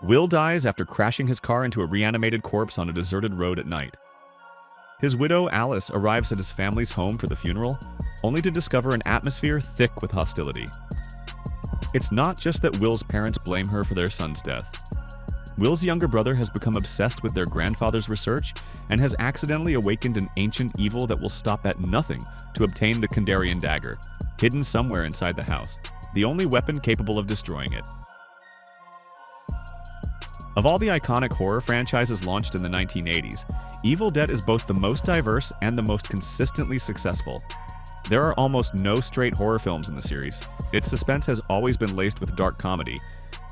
Will dies after crashing his car into a reanimated corpse on a deserted road at night. His widow, Alice, arrives at his family's home for the funeral, only to discover an atmosphere thick with hostility. It's not just that Will's parents blame her for their son's death. Will's younger brother has become obsessed with their grandfather's research and has accidentally awakened an ancient evil that will stop at nothing to obtain the Kandarian dagger, hidden somewhere inside the house, the only weapon capable of destroying it. Of all the iconic horror franchises launched in the 1980s, Evil Dead is both the most diverse and the most consistently successful. There are almost no straight horror films in the series. Its suspense has always been laced with dark comedy,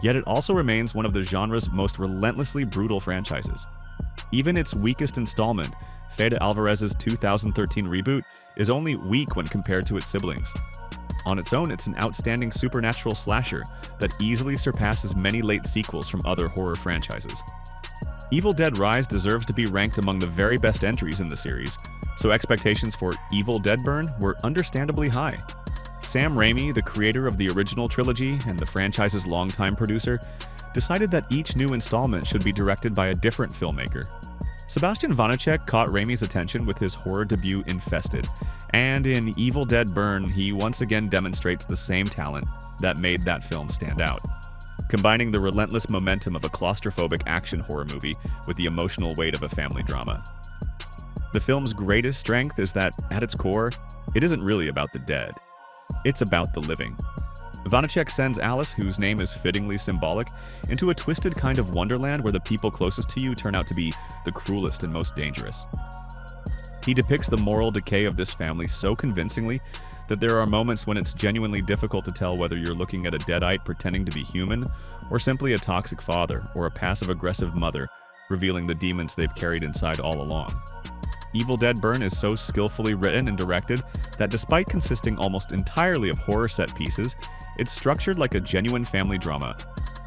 yet it also remains one of the genre's most relentlessly brutal franchises. Even its weakest installment, Fede Alvarez's 2013 reboot, is only weak when compared to its siblings. On its own, it's an outstanding supernatural slasher that easily surpasses many late sequels from other horror franchises. Evil Dead Rise deserves to be ranked among the very best entries in the series, so expectations for Evil Dead Burn were understandably high. Sam Raimi, the creator of the original trilogy and the franchise's longtime producer, decided that each new installment should be directed by a different filmmaker. Sébastien Vanicek caught Raimi's attention with his horror debut Infested, and in Evil Dead Burn, he once again demonstrates the same talent that made that film stand out, combining the relentless momentum of a claustrophobic action horror movie with the emotional weight of a family drama. The film's greatest strength is that, at its core, it isn't really about the dead. It's about the living. Vanicek sends Alice, whose name is fittingly symbolic, into a twisted kind of wonderland where the people closest to you turn out to be the cruelest and most dangerous. He depicts the moral decay of this family so convincingly that there are moments when it's genuinely difficult to tell whether you're looking at a deadite pretending to be human, or simply a toxic father or a passive-aggressive mother revealing the demons they've carried inside all along. Evil Dead Burn is so skillfully written and directed that despite consisting almost entirely of horror set pieces, it's structured like a genuine family drama.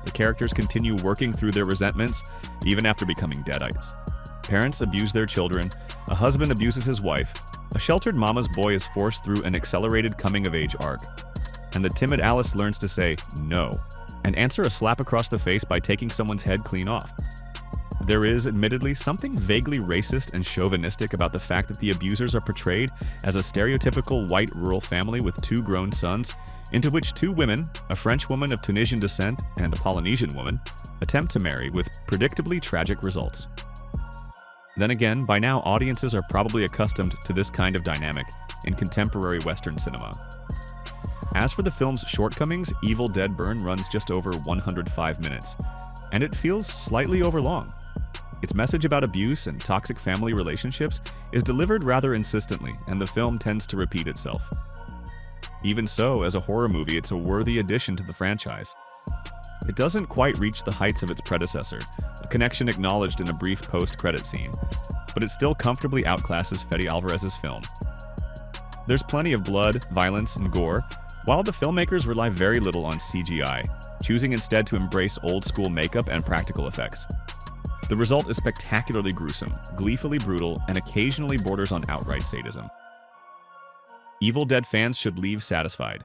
The characters continue working through their resentments even after becoming deadites. Parents abuse their children, a husband abuses his wife, a sheltered mama's boy is forced through an accelerated coming-of-age arc, and the timid Alice learns to say no and answer a slap across the face by taking someone's head clean off. There is, admittedly, something vaguely racist and chauvinistic about the fact that the abusers are portrayed as a stereotypical white rural family with two grown sons, into which two women, a French woman of Tunisian descent and a Polynesian woman, attempt to marry with predictably tragic results. Then again, by now audiences are probably accustomed to this kind of dynamic in contemporary Western cinema. As for the film's shortcomings, Evil Dead Burn runs just over 105 minutes, and it feels slightly overlong. Its message about abuse and toxic family relationships is delivered rather insistently, and the film tends to repeat itself. Even so, as a horror movie, it's a worthy addition to the franchise. It doesn't quite reach the heights of its predecessor, a connection acknowledged in a brief post-credit scene, but it still comfortably outclasses Fede Alvarez's film. There's plenty of blood, violence, and gore, while the filmmakers rely very little on CGI, choosing instead to embrace old-school makeup and practical effects. The result is spectacularly gruesome, gleefully brutal, and occasionally borders on outright sadism. Evil Dead fans should leave satisfied.